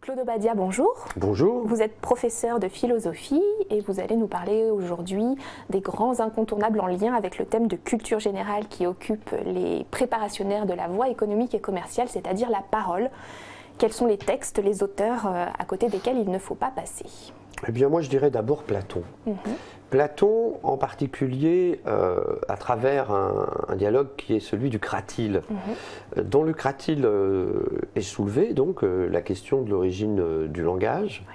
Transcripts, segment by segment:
Claude Obadia, bonjour. Bonjour. Vous êtes professeur de philosophie et vous allez nous parler aujourd'hui des grands incontournables en lien avec le thème de culture générale qui occupe les préparationnaires de la voie économique et commerciale, c'est-à-dire la parole. Quels sont les textes, les auteurs à côté desquels il ne faut pas passer? Eh bien, moi, je dirais d'abord Platon. Platon, en particulier, à travers un dialogue qui est celui du Cratyle. Dans le Cratyle est soulevée donc la question de l'origine du langage,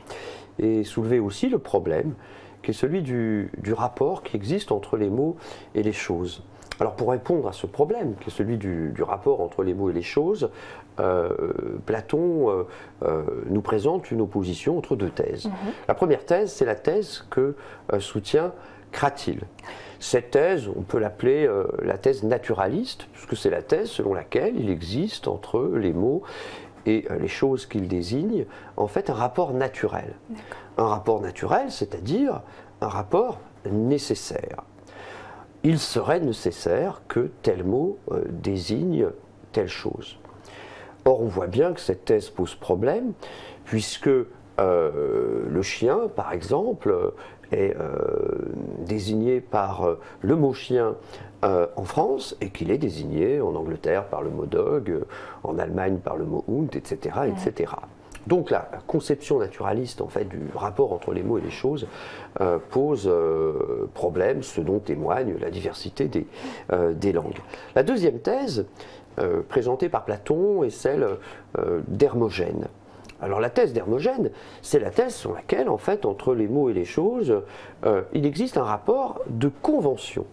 et soulevé aussi le problème qui est celui du rapport qui existe entre les mots et les choses. Alors pour répondre à ce problème, qui est celui du rapport entre les mots et les choses, Platon nous présente une opposition entre deux thèses. La première thèse, c'est la thèse que soutient Cratyle. Cette thèse, on peut l'appeler la thèse naturaliste, puisque c'est la thèse selon laquelle il existe entre les mots et les choses qu'il désigne, en fait, un rapport naturel. Un rapport naturel, c'est-à-dire un rapport nécessaire. Il serait nécessaire que tel mot désigne telle chose. Or, on voit bien que cette thèse pose problème, puisque le chien, par exemple, est désigné par le mot chien en France, et qu'il est désigné en Angleterre par le mot dog, en Allemagne par le mot Hund, etc., etc. Donc la conception naturaliste en fait, du rapport entre les mots et les choses pose problème, ce dont témoigne la diversité des langues. La deuxième thèse, présentée par Platon, est celle d'Hermogène. Alors la thèse d'Hermogène, c'est la thèse sur laquelle, en fait, entre les mots et les choses, il existe un rapport de convention.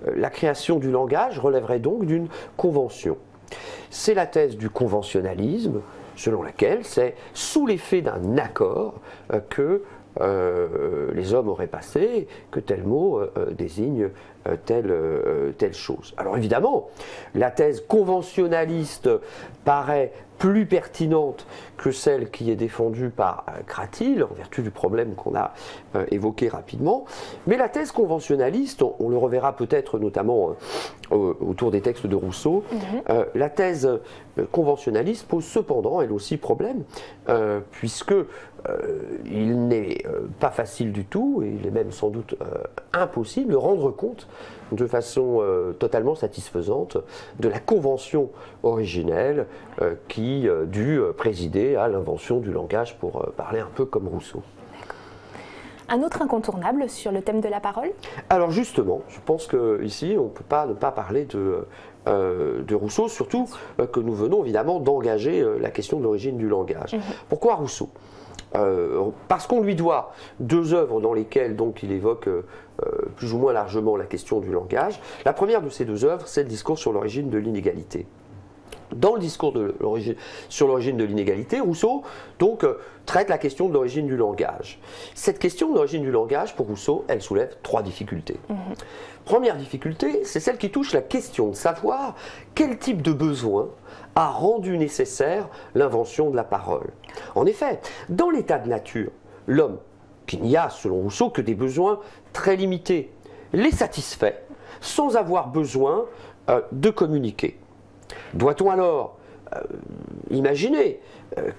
La création du langage relèverait donc d'une convention. C'est la thèse du conventionnalisme, selon laquelle c'est sous l'effet d'un accord que les hommes auraient passé, que tel mot désigne telle chose. Alors évidemment, la thèse conventionnaliste paraît plus pertinente que celle qui est défendue par Cratyle, en vertu du problème qu'on a évoqué rapidement, mais la thèse conventionnaliste, on le reverra peut-être notamment autour des textes de Rousseau, la thèse conventionnaliste pose cependant elle aussi problème, puisque il n'est pas facile du tout, et il est même sans doute impossible de rendre compte de façon totalement satisfaisante de la convention originelle qui dut présider à l'invention du langage, pour parler un peu comme Rousseau. Un autre incontournable sur le thème de la parole? Alors justement, je pense qu'ici, on ne peut pas ne pas parler de Rousseau, surtout que nous venons évidemment d'engager la question de l'origine du langage. Pourquoi Rousseau? Parce qu'on lui doit deux œuvres dans lesquelles donc, il évoque plus ou moins largement la question du langage. La première de ces deux œuvres, c'est le discours sur l'origine de l'inégalité. Dans le discours sur l'origine de l'inégalité, Rousseau donc, traite la question de l'origine du langage. Cette question de l'origine du langage, pour Rousseau, elle soulève trois difficultés. Première difficulté, c'est celle qui touche la question de savoir quel type de besoin a rendu nécessaire l'invention de la parole. En effet, dans l'état de nature, l'homme, qui n'y a, selon Rousseau, que des besoins très limités, les satisfait sans avoir besoin de communiquer. Doit-on alors imaginer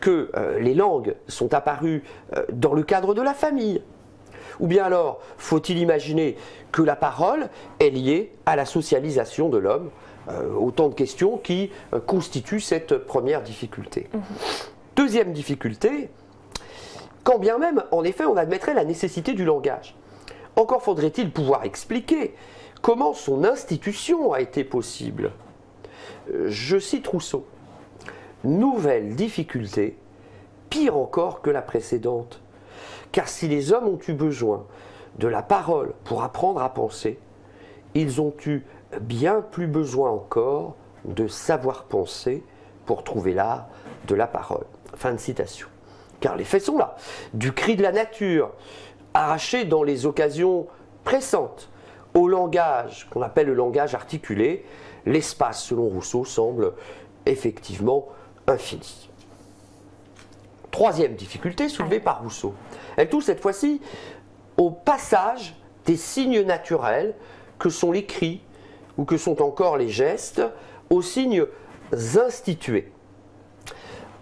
que les langues sont apparues dans le cadre de la famille? Ou bien alors, faut-il imaginer que la parole est liée à la socialisation de l'homme? Autant de questions qui constituent cette première difficulté. Deuxième difficulté, quand bien même, en effet, on admettrait la nécessité du langage, encore faudrait-il pouvoir expliquer comment son institution a été possible. Je cite Rousseau. « Nouvelle difficulté, pire encore que la précédente, car si les hommes ont eu besoin de la parole pour apprendre à penser, ils ont eu bien plus besoin encore de savoir penser pour trouver l'art de la parole. » Fin de citation. Car les faits sont là. Du cri de la nature, arraché dans les occasions pressantes, au langage qu'on appelle le langage articulé, l'espace, selon Rousseau, semble effectivement infini. Troisième difficulté soulevée par Rousseau. Elle touche cette fois-ci au passage des signes naturels que sont les cris ou que sont encore les gestes aux signes institués.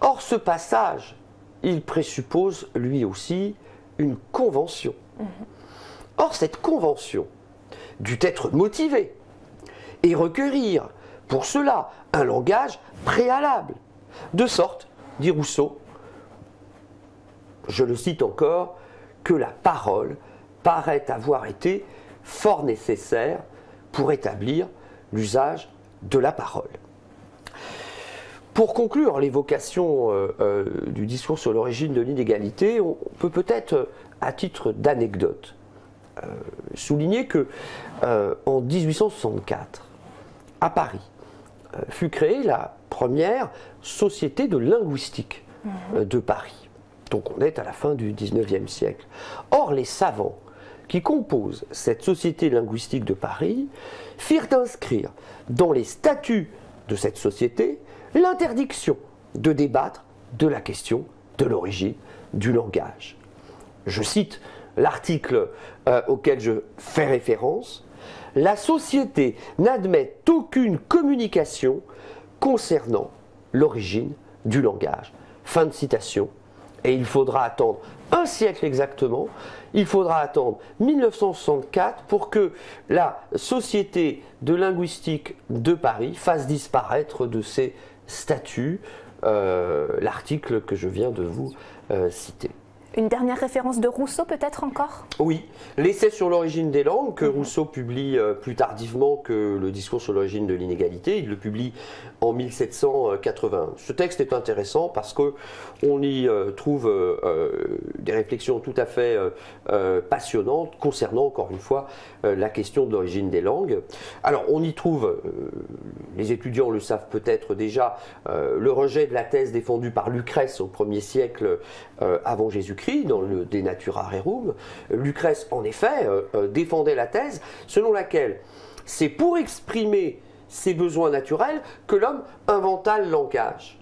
Or, ce passage, il présuppose lui aussi une convention. Or, cette convention dut être motivée et requérir pour cela un langage préalable, de sorte, dit Rousseau, je le cite encore, que la parole paraît avoir été fort nécessaire pour établir l'usage de la parole. Pour conclure l'évocation du discours sur l'origine de l'inégalité, on peut peut-être, à titre d'anecdote, souligner que en 1864, à Paris, fut créée la première société de linguistique de Paris. Donc on est à la fin du XIXe siècle. Or, les savants qui composent cette société linguistique de Paris firent inscrire dans les statuts de cette société l'interdiction de débattre de la question de l'origine du langage. Je cite l'article auquel je fais référence. « La société n'admet aucune communication concernant l'origine du langage. » Fin de citation. Et il faudra attendre un siècle exactement, il faudra attendre 1964 pour que la Société de linguistique de Paris fasse disparaître de ses statuts l'article que je viens de vous citer. Une dernière référence de Rousseau peut-être encore? Oui, l'essai sur l'origine des langues que Rousseau publie plus tardivement que le discours sur l'origine de l'inégalité. Il le publie en 1780. Ce texte est intéressant parce qu'on y trouve des réflexions tout à fait passionnantes concernant, encore une fois, la question de l'origine des langues. Alors, on y trouve, les étudiants le savent peut-être déjà, le rejet de la thèse défendue par Lucrèce au 1er siècle avant Jésus-Christ, dans le De Natura Rerum. Lucrèce, en effet, défendait la thèse selon laquelle c'est pour exprimer ses besoins naturels que l'homme inventa le langage.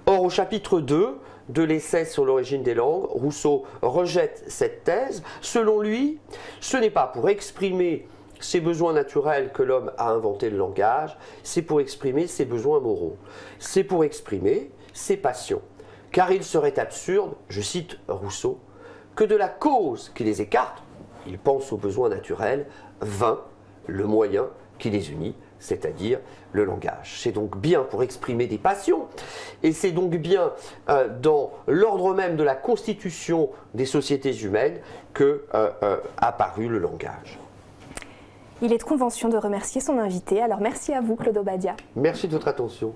Or, au chapitre 2 de l'essai sur l'origine des langues, Rousseau rejette cette thèse. Selon lui, ce n'est pas pour exprimer ses besoins naturels que l'homme a inventé le langage, c'est pour exprimer ses besoins moraux. C'est pour exprimer ses passions. Car il serait absurde, je cite Rousseau, que de la cause qui les écarte, il pense aux besoins naturels, vint le moyen qui les unit, c'est-à-dire le langage. C'est donc bien pour exprimer des passions, et c'est donc bien dans l'ordre même de la constitution des sociétés humaines que apparut le langage. Il est de convention de remercier son invité, alors merci à vous Claude Obadia. Merci de votre attention.